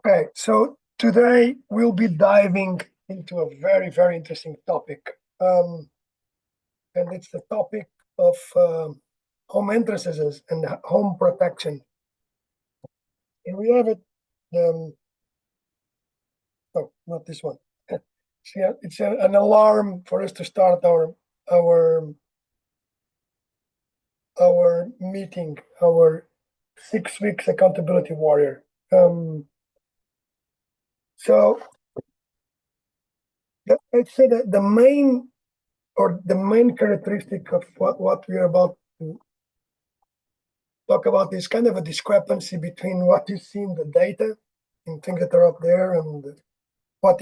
Okay, so today we'll be diving into a very, very interesting topic. And it's the topic of home entrances and home protection. And we have it, oh, not this one. It's an alarm for us to start our meeting, our 6 weeks accountability warrior. So I'd say that the main characteristic of what we're about to talk about is kind of a discrepancy between what you see in the data and things that are up there and what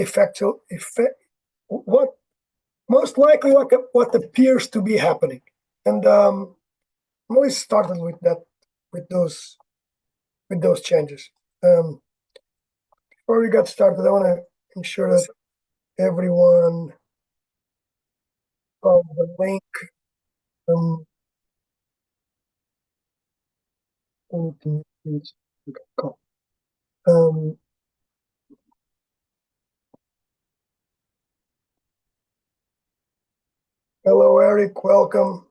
what most likely what appears to be happening. And I'm always started with that, with those changes. Before we got started, I want to ensure that everyone on the link. Um, hello, Eric. Welcome.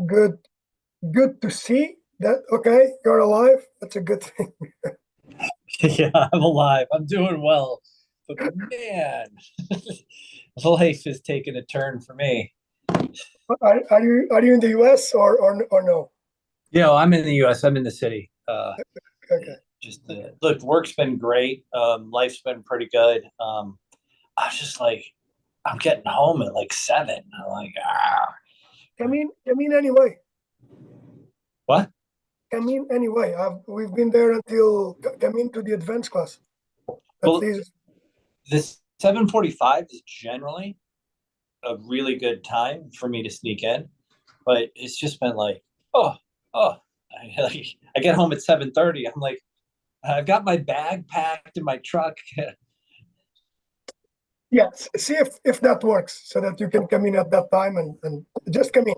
Good to see that. Okay, you're alive. That's a good thing. Yeah, I'm alive. I'm doing well. But man, life is taking a turn for me. Are you in the US or no? Yeah, I'm in the US. I'm in the city. Okay. Just look, work's been great. Life's been pretty good. I was just like, I'm getting home at like 7. I'm like, Come in anyway. What? Come in anyway. We've been there until come into the advanced class. That's Well, easy. this 7:45 is generally a really good time for me to sneak in, but it's just been like, oh. I get home at 7:30. I'm like, I've got my bag packed in my truck. Yes. See if that works, so that you can come in at that time and just come in.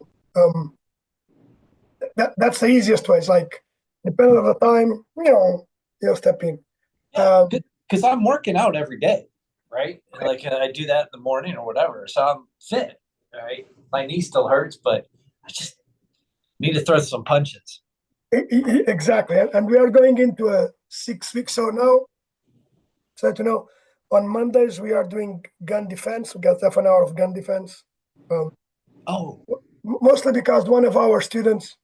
That's the easiest way. It's like depending on the time, you'll step in. Yeah, because I'm working out every day, right? Like I do that in the morning or whatever, so I'm fit. Right, my knee still hurts, but I just need to throw some punches. Exactly, and we are going into a 6 week. So now, on Mondays we are doing gun defense. We got half an hour of gun defense. Oh, Mostly because one of our students,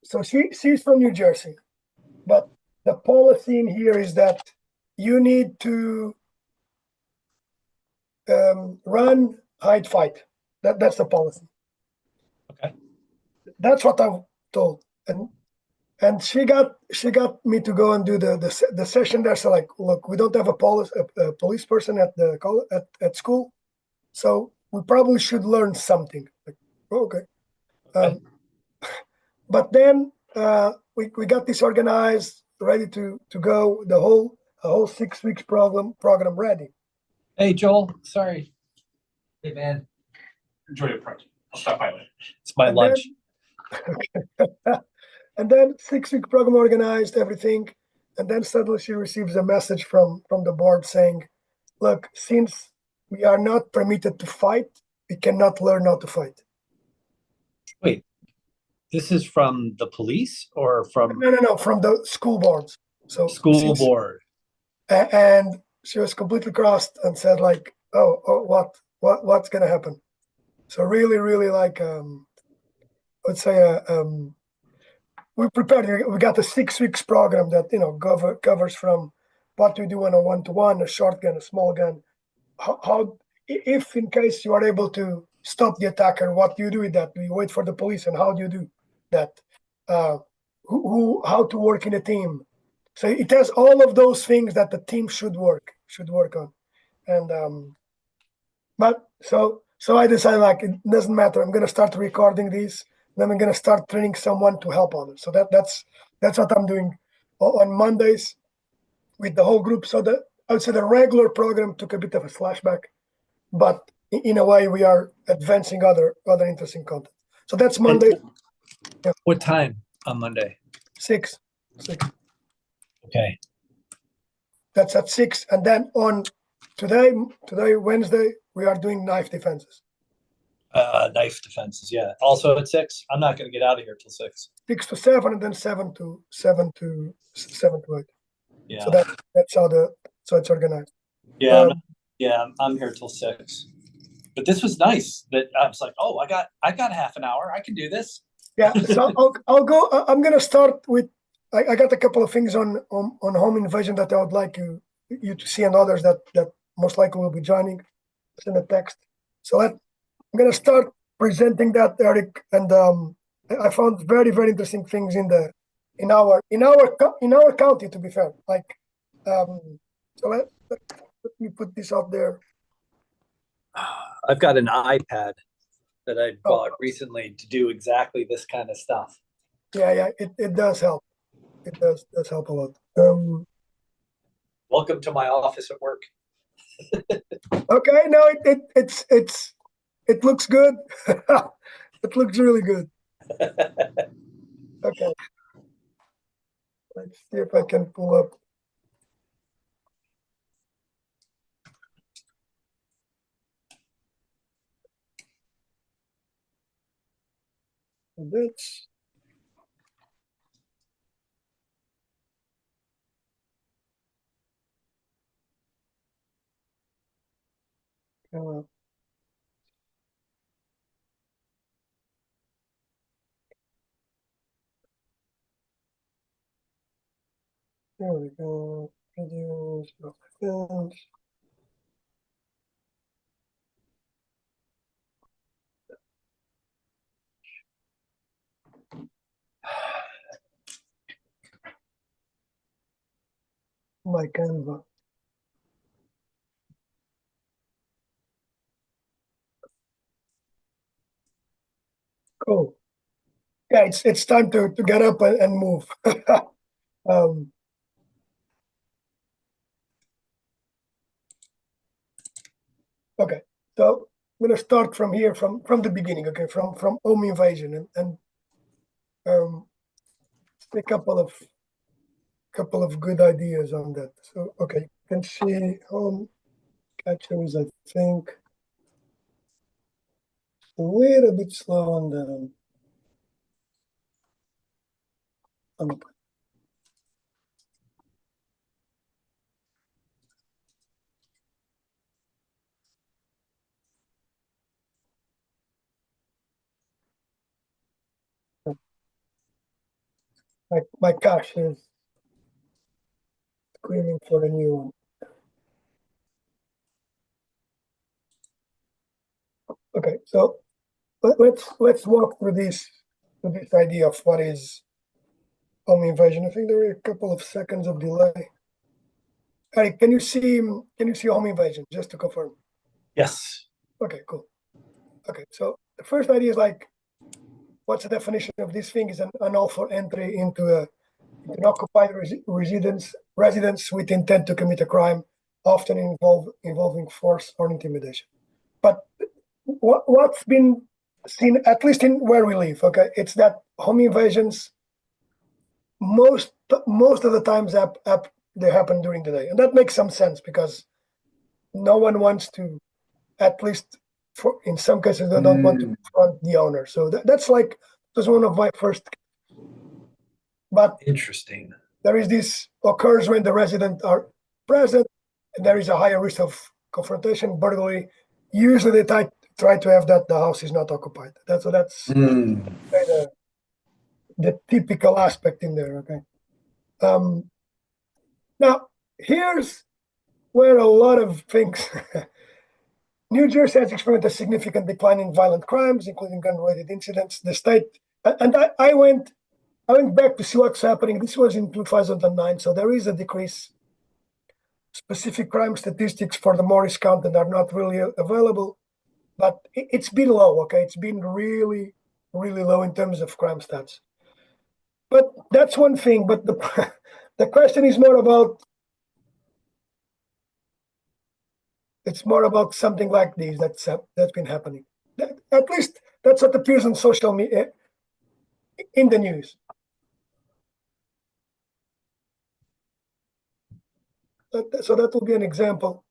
so she's from New Jersey, but the policy in here is that you need to run, hide, fight. That's the policy. okay. That's what I'm told, and she got me to go and do the session there. So like, look, we don't have a police person at school, so we probably should learn something. Like, okay. Okay. But then we got this organized, ready to go. The whole 6 weeks program ready. Hey, Joel. Sorry. Hey, man. Enjoy your project. I'll stop by later. It's my And lunch. And then 6 week program organized, everything, and then suddenly she receives a message from the board saying, "Look, since we are not permitted to fight, we cannot learn how to fight." Wait, this is from the police or from No, from the school boards. So school board? and she was completely crossed and said like, "Oh, what's gonna happen?" So really, really like let's say we prepared. We got a 6 weeks program that covers from what we do on a 1-to-1, a short gun, a small gun. How if in case you are able to stop the attacker, what do you do with that? Do you wait for the police, and how do you do that? Uh, how to work in a team? So it has all of those things that the team should work on, and but so I decided like it doesn't matter. I'm gonna start recording these. Then I'm gonna start training someone to help others. So that's what I'm doing on Mondays with the whole group. So I would say the regular program took a bit of a slashback, but in a way we are advancing other interesting content. So that's Monday. And what time on Monday? 6. Okay. That's at 6, and then on today Wednesday we are doing knife defenses. Knife defenses, yeah. Also at 6. I'm not going to get out of here till 6. 6 to 7, and then 7 to 8. Yeah. So that's how so it's organized. Yeah. I'm here till 6. But this was nice. That I was like, oh, I got half an hour. I can do this. Yeah. So I'll go. I'm gonna start with. I got a couple of things on home invasion that I would like you to see, and others that most likely will be joining. It's in the text. So I'm gonna start presenting that, Eric, and I found very interesting things in our county, to be fair. Like, so let me put this out there. I've got an iPad that I bought recently to do exactly this kind of stuff. Yeah, it does help. It does help a lot. Welcome to my office at work. Okay, no, it looks good. It looks really good. Okay. Let's see if I can pull up. That's there we go. Videos, films. My Canva. Cool. Yeah, it's time to get up and move. Okay, so I'm gonna start from here, from the beginning. Okay, from home invasion, and a couple of good ideas on that. So okay, you can see home catchers. I think a little bit slow on the my cache is screaming for a new one. Okay, so let's walk through this idea of what is home invasion. I think there are a couple of seconds of delay. Eric, can you see home invasion, just to confirm? Yes. Okay, cool. Okay, so the first idea is like, what's the definition of this thing? Is an unlawful entry into an occupied residence with intent to commit a crime, often involving force or intimidation. But what's been seen, at least in where we live, okay, it's that home invasions most of the times they happen during the day, and that makes some sense because no one wants to, at least in some cases, they don't want to confront the owner. So that's like, was one of my first. But interesting. There is this occurs when the residents are present, and there is a higher risk of confrontation, burglary. Usually they try to have that the house is not occupied. That's the typical aspect in there. Okay. Now here's where a lot of things. New Jersey has experienced a significant decline in violent crimes, including gun-related incidents. The state, and I went back to see what's happening. This was in 2009, so there is a decrease. Specific crime statistics for the Morris County are not really available, but it's been low. Okay, it's been really low in terms of crime stats. But that's one thing. But the the question is more about It's more about something like this that's been happening. At least that's what appears on social media in the news. So that will be an example.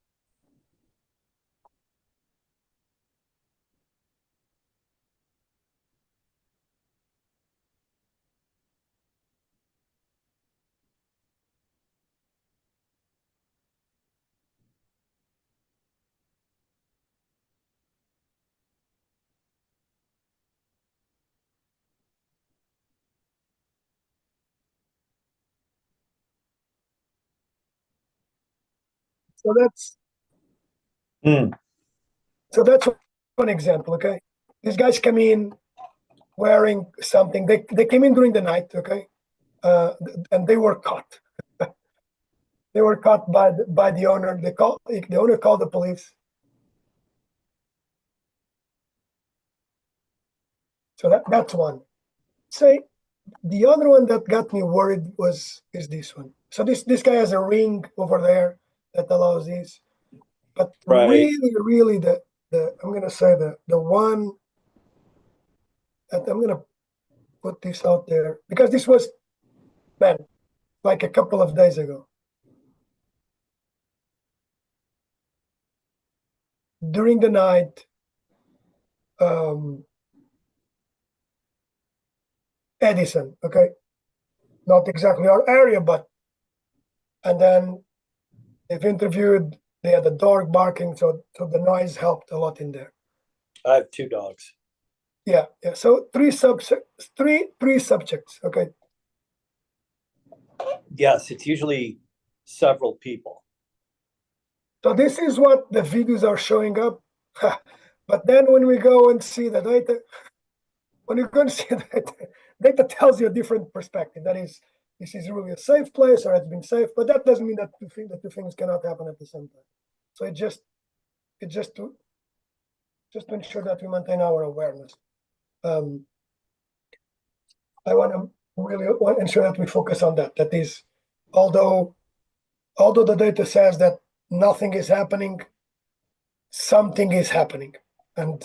So that's Hmm. so that's one example. Okay, these guys come in wearing something. They came in during the night. Okay, and they were caught. They were caught by the owner. The owner called the police. So that's one. Say the other one that got me worried is this one. So this guy has a ring over there that allows this, but Right. really the I'm gonna say the one that I'm gonna put this out there because this was, man, like a couple of days ago during the night. Um, Edison, okay, not exactly our area, but and then they've interviewed. They had a dog barking, so the noise helped a lot in there. I have two dogs. Yeah, yeah. So three subjects. Okay. Yes, it's usually several people. So this is what the videos are showing up. But then when we go and see the data, when you go and see the data tells you a different perspective. That is, this is really a safe place or it's been safe, but that doesn't mean that the two things cannot happen at the same time. So it just to ensure that we maintain our awareness. Um, I want to really ensure that we focus on that. That is, although the data says that nothing is happening, something is happening, and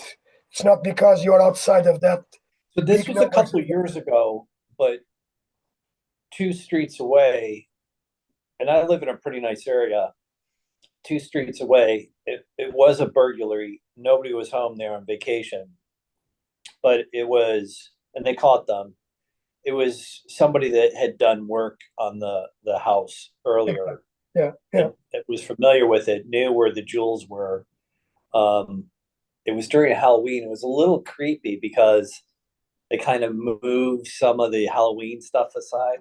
it's not because you're outside of that So this big was a numbers. couple years ago, but 2 streets away, and I live in a pretty nice area. 2 streets away, it was a burglary. Nobody was home there on vacation, but it was, and they caught them. It was somebody that had done work on the house earlier Yeah, yeah. and that was familiar with it, knew where the jewels were. Um, it was during Halloween. It was a little creepy because they kind of moved some of the Halloween stuff aside,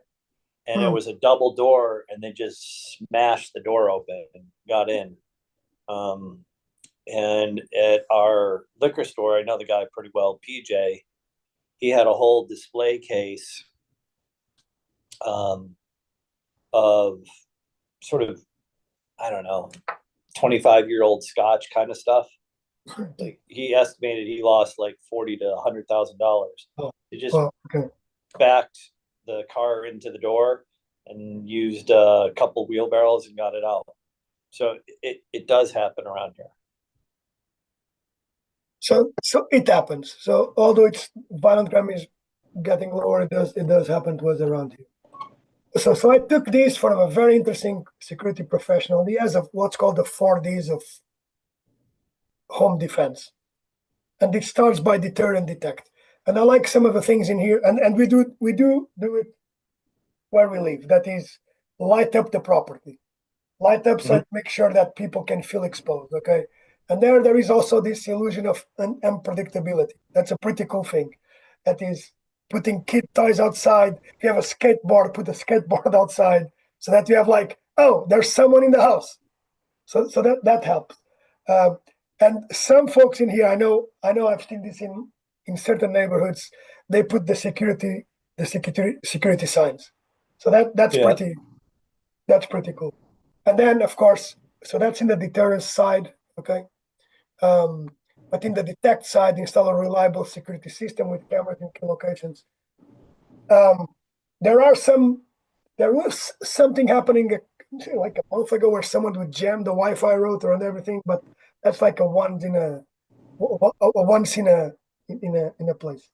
and it Hmm. was a double door, and they just smashed the door open and got in. Um, and at our liquor store, I know the guy pretty well, PJ. He had a whole display case um, of sort of, I don't know, 25-year-old scotch kind of stuff. Like he estimated he lost like 40 to $100,000. Oh, He just well, okay. backed the car into the door and used a couple wheelbarrows and got it out. So it does happen around here. So it happens. So although it's violent crime is getting lower, it does happen to us around here. So I took this from a very interesting security professional. He has what's called the 4Ds of home defense, and it starts by deter and detect. And I like some of the things in here, and we do it where we live. That is, light up the property, light up so Mhm. it makes sure that people can feel exposed. Okay, and there is also this illusion of unpredictability. That's a pretty cool thing. That is putting kid toys outside. If you have a skateboard, put a skateboard outside so that you have like, oh, there's someone in the house. So that helps. Uh, and some folks in here, I know I've seen this in certain neighborhoods. They put the security signs. So Yeah. that's pretty cool. And then of course, so that's in the deterrence side, okay. Um, but in the detect side, install a reliable security system with cameras in key locations. Um, there are some. There was something happening like a month ago where someone would jam the Wi-Fi router and everything, but that's like a once in a once in a place.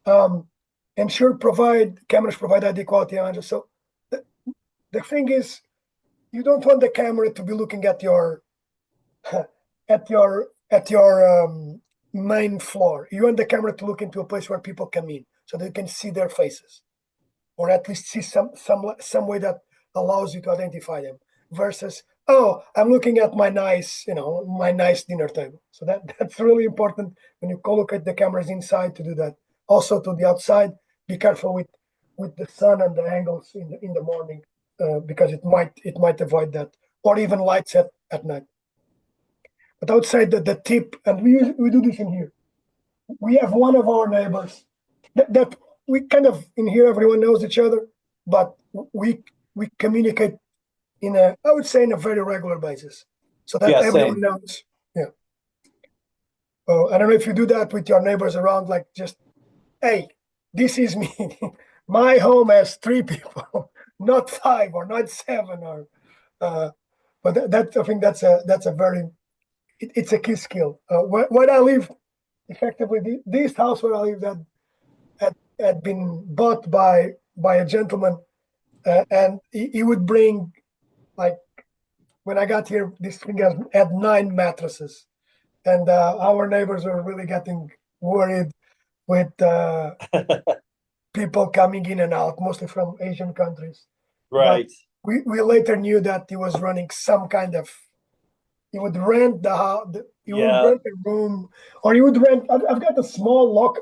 And sure, cameras provide ID quality 100. So the thing is, you don't want the camera to be looking at your main floor. You want the camera to look into a place where people come in, so they can see their faces, or at least see some way that allows you to identify them. Versus, oh, I'm looking at my nice dinner table. So that's really important when you collocate the cameras inside to do that. Also to the outside, be careful with the sun and the angles in the morning, because it might avoid that, or even lights at night. But I would say that the tip, and we do this in here. We have one of our neighbors that we kind of, in here everyone knows each other, but we communicate I would say in a very regular basis, so that everyone knows. Yeah. I don't know if you do that with your neighbors around, like just, hey, this is me. My home has 3 people, not 5 or not 7 or. But I think that's a very it's a key skill. Where I live, effectively, this house where I live had been bought by a gentleman, and he would bring, like, when I got here, this thing had 9 mattresses, and our neighbors were really getting worried with people coming in and out, mostly from Asian countries. Right. But we later knew that he was running some kind of. He would rent the house. He would rent a room, or he would rent. I've got a small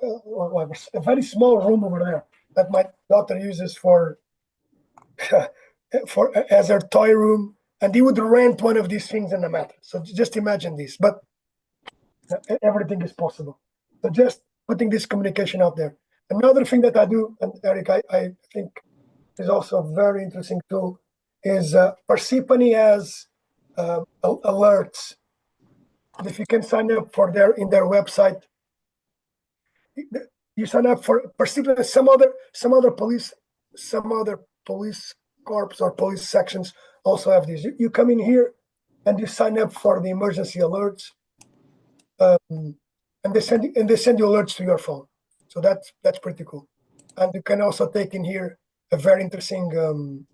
a very small room over there that my daughter uses for as her toy room, and he would rent one of these things in the mattress. So just imagine this, but everything is possible. So just putting this communication out there. Another thing that I do, and Eric, I think is also a very interesting tool, is Persephone has alerts. And if you can sign up in their website, you sign up for Persephone. Some other police corps or police sections also have these. You come in here and you sign up for the emergency alerts, and they send you alerts to your phone. So that's pretty cool. And you can also take in here a very interesting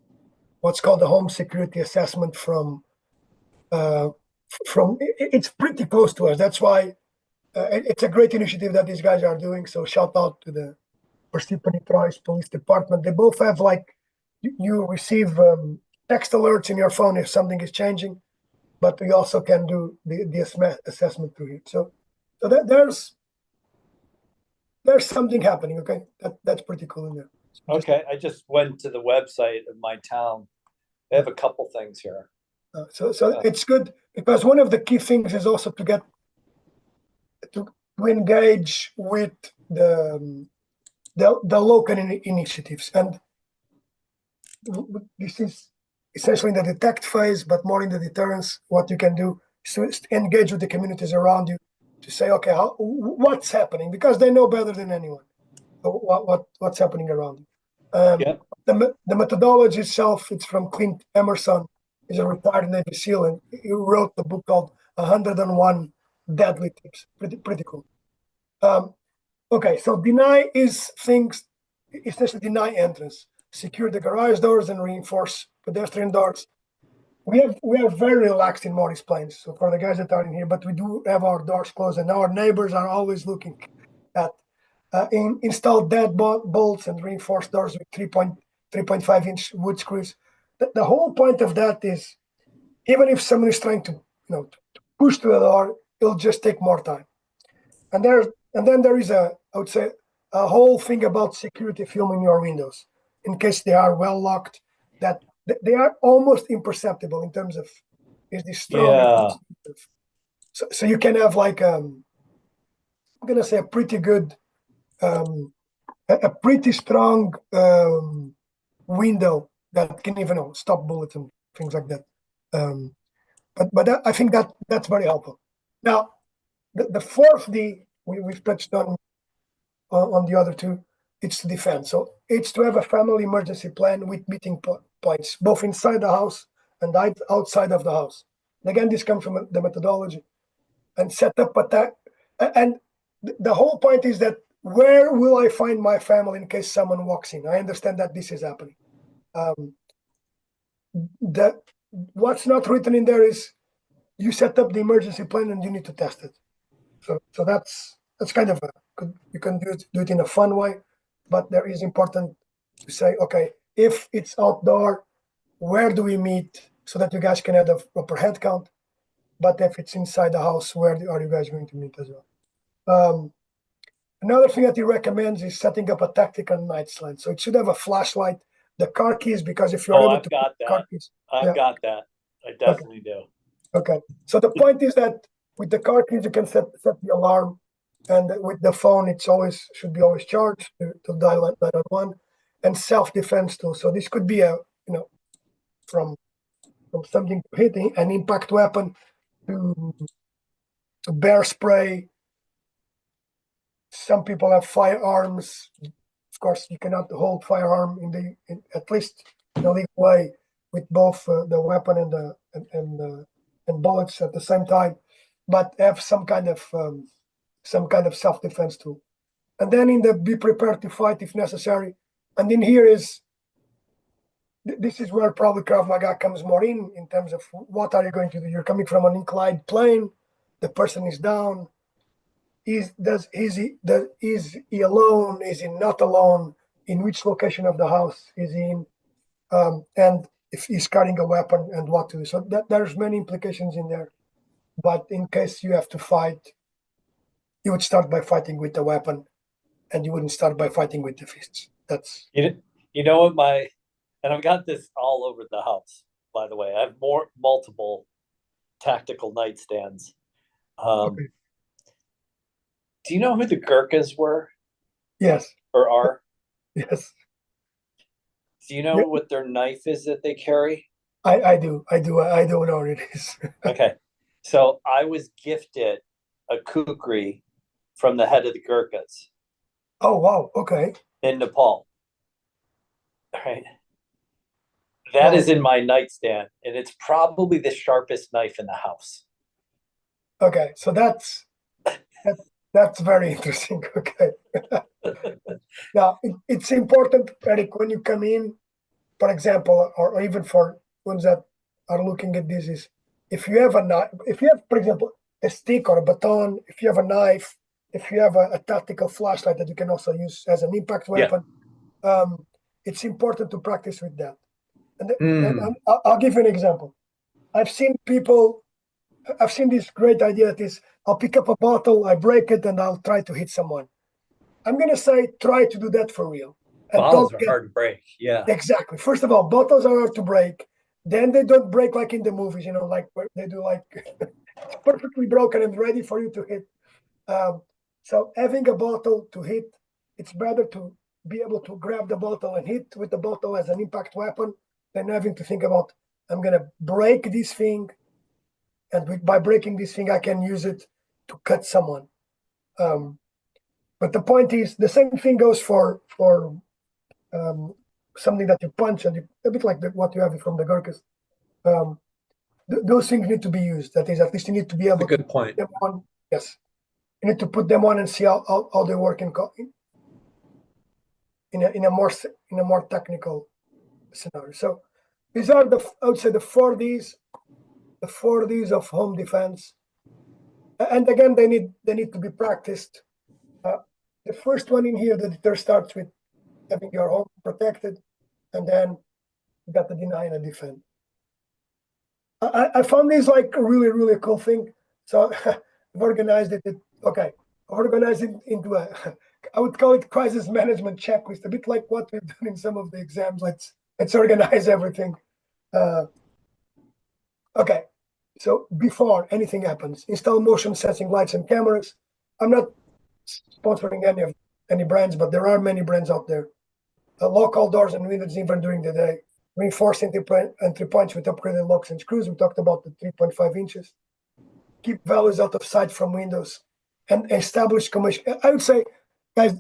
what's called the home security assessment from it's pretty close to us. That's why it's a great initiative that these guys are doing. So shout out to the Persephone Troyes Police Department. They both have, like, you receive text alerts in your phone if something is changing, but we also can do the assessment through it. So there's something happening. Okay, that's pretty cool in there. Okay, I just went to the website of my town. They have a couple things here. So it's good, because one of the key things is also to engage with the local initiatives, and this is essentially in the detect phase, but more in the deterrence. What you can do is to engage with the communities around you to say, okay, what's happening, because they know better than anyone what's happening around you. The methodology itself, it's from Clint Emerson. He's a retired Navy SEAL, and he wrote the book called 101 Deadly Tips. Pretty cool. Okay, so deny is things, essentially deny entrance, secure the garage doors and reinforce pedestrian doors. We are very relaxed in Morris Plains. So for the guys that are in here, but we do have our doors closed, and our neighbors are always looking at install deadbolt and reinforced doors with 3.5-inch wood screws. The whole point of that is, even if someone is trying to to push to the door, it'll just take more time. And then there is I would say, a whole thing about security film in your windows, in case they are well locked, that they are almost imperceptible in terms of, is this strong? So you can have, like, I'm gonna say a pretty good, a pretty strong window that can even stop bullets and things like that. But I think that's very helpful. Now, the fourth D we've touched on the other two. It's to defend. So it's to have a family emergency plan with meeting points, both inside the house and outside of the house. And again, this comes from the methodology. and set up attack. And the whole point is that where will I find my family in case someone walks in? I understand that this is happening. That what's not written in there is you set up the emergency plan and you need to test it. So that's kind of you can do it in a fun way, but there is important to say, okay, if it's outdoor, where do we meet so that you guys can have a proper head count? But if it's inside the house, where are you guys going to meet as well? Another thing that he recommends is setting up a tactical night stand. So it should have a flashlight, the car keys, because if you're able I've to got put car that. keys, I've got that. I definitely do. Okay. So the point is that with the car keys, you can set the alarm, and with the phone, it's always should be always charged to dial 911, and self-defense too. So this could be from something to hitting an impact weapon to bear spray. Some people have firearms. Of course, you cannot hold firearm at least in a legal way with both the weapon and bullets at the same time, but have some kind of self-defense tool. And then be prepared to fight if necessary. And in here this is where probably Krav Maga comes more in terms of what are you going to do? You're coming from an inclined plane, the person is down. Is he alone? Is he not alone? In which location of the house is he in? And if he's carrying a weapon and what to do. So there's many implications in there. But in case you have to fight, you would start by fighting with the weapon, and you wouldn't start by fighting with the fists. That's you know what and I've got this all over the house, by the way. I have multiple tactical nightstands. okay. Do you know who the Gurkhas were? Yes. Or are? Yes. Do you know what their knife is that they carry? I do. I don't know what it is. Okay. So I was gifted a kukri from the head of the Gurkhas. Oh, wow. Okay. In Nepal. All right. That is in my nightstand, and it's probably the sharpest knife in the house. Okay. So that's very interesting. Okay. Now, it's important, Eric, when you come in, for example, or even for ones that are looking at this, is if you have for example, a stick or a baton, if you have a knife, if you have a tactical flashlight that you can also use as an impact weapon, it's important to practice with that. And I'll give you an example. I've seen this great idea that is, I'll pick up a bottle, I break it, and I'll try to hit someone. I'm going to say, try to do that for real. And bottles are hard to break. Yeah. Exactly. First of all, bottles are hard to break. Then they don't break like in the movies, like where they do it's perfectly broken and ready for you to hit. So having a bottle to hit, it's better to be able to grab the bottle and hit with the bottle as an impact weapon than having to think about, I'm going to break this thing, and by breaking this thing, I can use it to cut someone. But the point is, the same thing goes for something that you punch, and a bit like what you have from the Gurkhas. Those things need to be used. That is, at least you need to be able to put them on. Yes, you need to put them on and see how they work in a more technical scenario. So these are I would say the 4Ds of home defense. And again, they need to be practiced. The first one in here, the deter, starts with having your home protected, and then you got the deny and the defend. I found this like a really, really cool thing. So I've organized it. I've organized it into I would call it crisis management checklist, a bit like what we've done in some of the exams. Let's organize everything. Okay. So before anything happens, install motion sensing lights and cameras. I'm not sponsoring any brands, but there are many brands out there. Lock all doors and windows even during the day. Reinforce entry points with upgraded locks and screws. We talked about the 3.5 inches. Keep values out of sight from windows, and establish commercial. I would say, guys,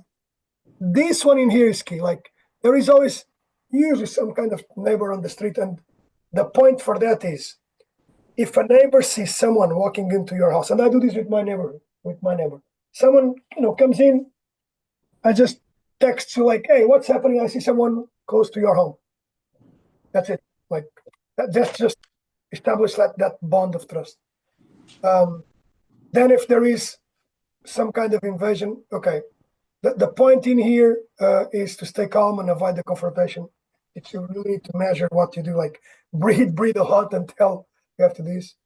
this one in here is key. Like, there is always usually some kind of neighbor on the street, and the point for that is, if a neighbor sees someone walking into your house, and I do this with my neighbor, someone comes in, I just text you like, "Hey, what's happening? I see someone close to your home." That's it. Like that's just establish that bond of trust. Then if there is some kind of invasion, okay. The point in here is to stay calm and avoid the confrontation. It's you really need to measure what you do, like breathe a lot until you have to do this.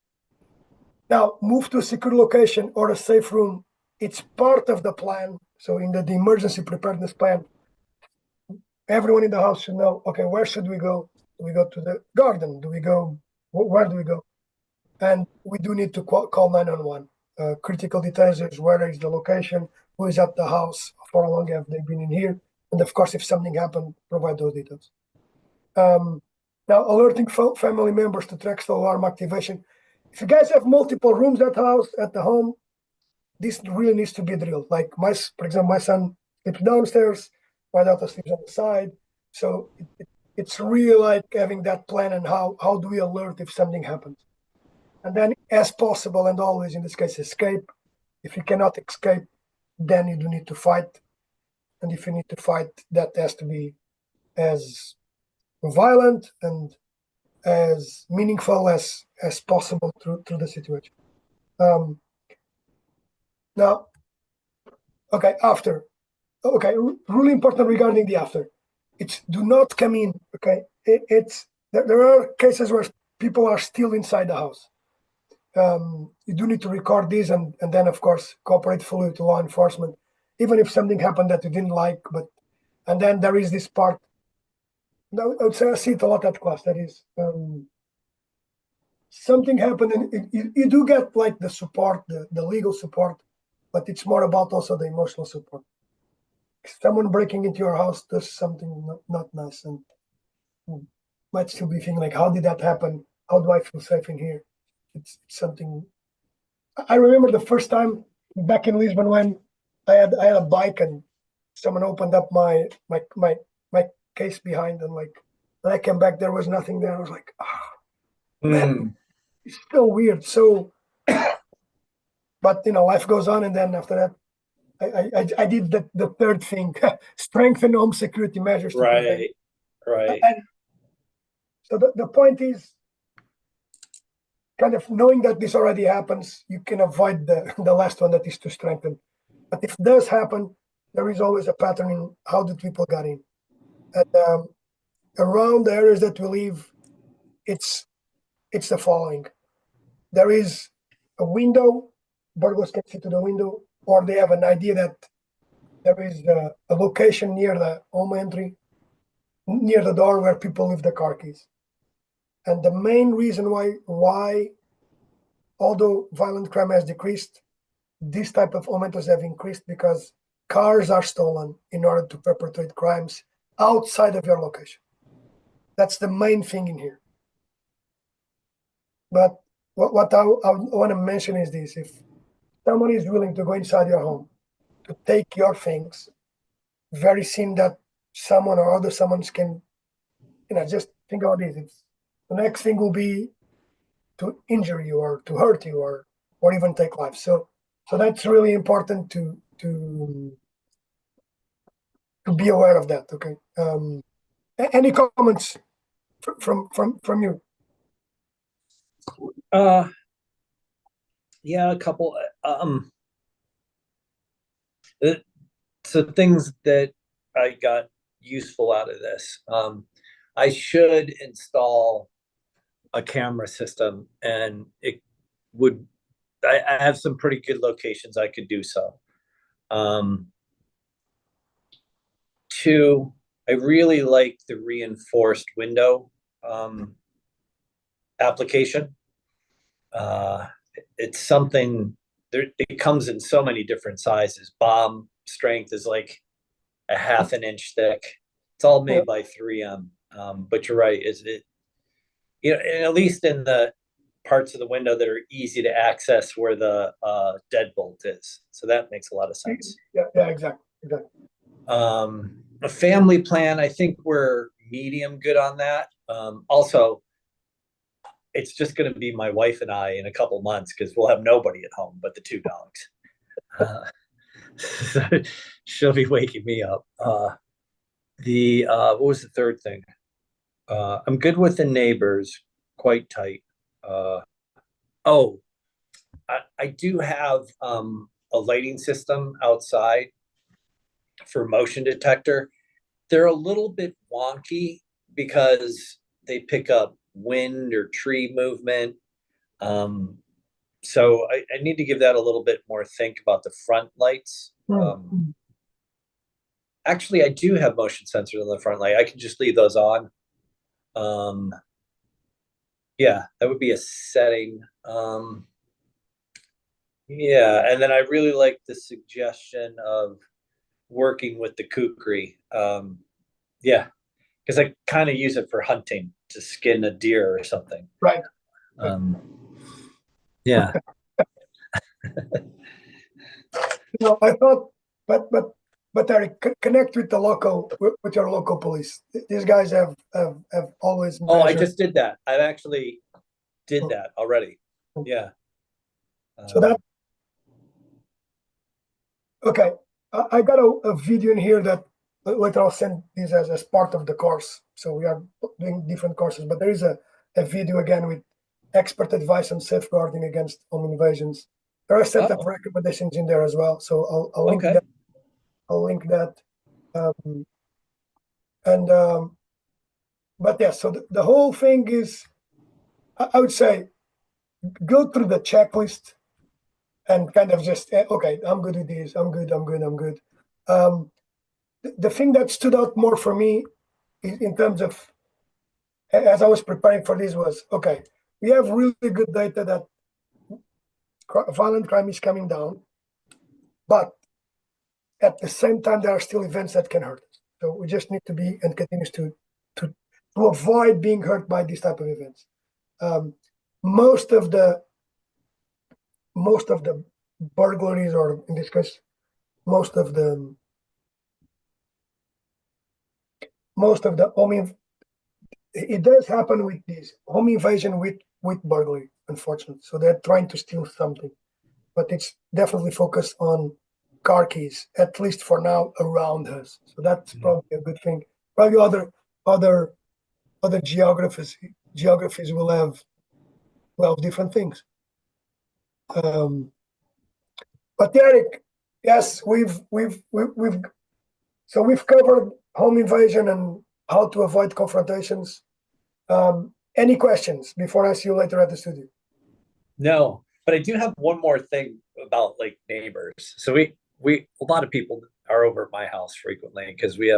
Now move to a secure location or a safe room. It's part of the plan. So in the emergency preparedness plan, everyone in the house should know, okay, where should we go? Do we go to the garden? Do we go, where do we go? And we do need to call 911. Critical details is where is the location, who is at the house, for how long have they been in here, and of course, if something happened, provide those details. Now, alerting family members to text alarm activation. If you guys have multiple rooms at the home, this really needs to be drilled. Like for example, my son sleeps downstairs, my daughter sleeps on the side. So it's really like having that plan and how do we alert if something happens. And then as possible, and always in this case, escape. If you cannot escape, then you do need to fight. And if you need to fight, that has to be as violent and as meaningful as possible through the situation. Now, okay, after. Okay, really important regarding the after. It's do not come in, okay? There are cases where people are still inside the house. You do need to record this and then, of course, cooperate fully with law enforcement, even if something happened that you didn't like. And then there is this part. I would say I see it a lot at class. That is, something happened, and you do get like the support, the legal support, but it's more about also the emotional support. Someone breaking into your house does something not nice, and might still be thinking like, how did that happen? How do I feel safe in here? It's something. I remember the first time back in Lisbon when I had a bike and someone opened up my case behind, and like when I came back there was nothing there. I was like, man, it's so weird. So, but life goes on, and then after that, I did the third thing, strengthen home security measures. Right. And so the point is, kind of knowing that this already happens, you can avoid the last one, that is to strengthen. But if it does happen, there is always a pattern in how do people get in. And around the areas that we live, it's the following. There is a window, burglars can see to the window, or they have an idea that there is a location near the home entry, near the door where people leave the car keys. And the main reason why, although violent crime has decreased, this type of home entries have increased because cars are stolen in order to perpetrate crimes outside of your location. That's the main thing in here. But what I want to mention is this: if someone is willing to go inside your home to take your things, very soon that someone or other someone's can, just think about this. The next thing will be to injure you or to hurt you or even take life. So that's really important to be aware of that. Okay. Any comments from you? Yeah, a couple. So things that I got useful out of this. I should install a camera system, and I have some pretty good locations I could do so. Two, I really like the reinforced window application. It's something it comes in so many different sizes. Bomb strength is like a half an inch thick. It's all made by 3M. But you're right, is it, and at least in the parts of the window that are easy to access where the deadbolt is. So that makes a lot of sense. Yeah, exactly. A family plan, I think we're medium good on that. Also, it's just going to be my wife and I in a couple months because we'll have nobody at home but the two dogs. So she'll be waking me up. The what was the third thing? I'm good with the neighbors, quite tight. Uh, oh, I do have a lighting system outside for motion detector. They're a little bit wonky because they pick up wind or tree movement. Um, so I need to give that a little bit more think about the front lights. Actually, I do have motion sensors on the front light. I can just leave those on. Um, yeah, that would be a setting. Yeah, and then I really like the suggestion of working with the kukri. Yeah, because I kind of use it for hunting to skin a deer or something. Right. Um, yeah. I thought, but Eric, connect with the local, with your local police. These guys have always Oh, I measured. just did that. I actually did Oh. that already. Yeah. So that, okay. I got a video in here that later I'll send these as part of the course. So we are doing different courses, but there is a video again with expert advice on safeguarding against home invasions. There are a set of Oh, recommendations in there as well. So I'll link okay. that. I'll link that. And but yeah, so the whole thing is, I would say, go through the checklist and kind of just okay, I'm good with this, I'm good, I'm good, I'm good. The thing that stood out more for me is in terms of, as I was preparing for this, was okay, we have really good data that violent crime is coming down, but at the same time there are still events that can hurt us. So we just need to be and continues to avoid being hurt by these type of events. Most of the burglaries, or in this case, most of the home, it does happen with this home invasion with burglary, unfortunately. So they're trying to steal something, but it's definitely focused on car keys, at least for now, around us. So that's probably a good thing. Probably other geographies will have different things. But Eric, yes, we've covered home invasion and how to avoid confrontations. Any questions before I see you later at the studio? No, but I do have one more thing about like neighbors. So we a lot of people are over at my house frequently because we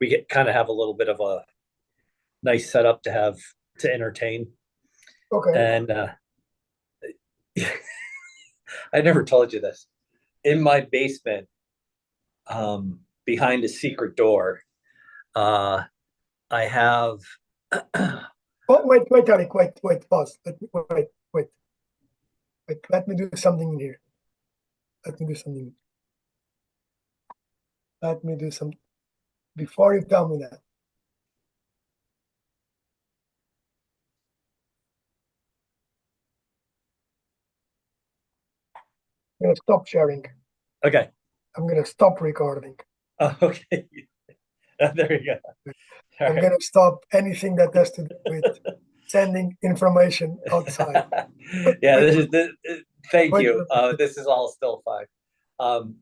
get kind of have a little bit of a nice setup to entertain. Okay. And I never told you this. In my basement, behind a secret door, I have Oh, wait, Eric, wait, pause. Wait. Let me do something in here. Let me do something. Let me do some before you tell me that. I'm gonna stop sharing. okay. I'm gonna stop recording. Oh, okay. There you go. All I'm right. gonna stop anything that has to do with sending information outside. Yeah, Wait, this is thank wait, you. wait. This is all still fine.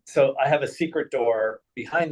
So I have a secret door behind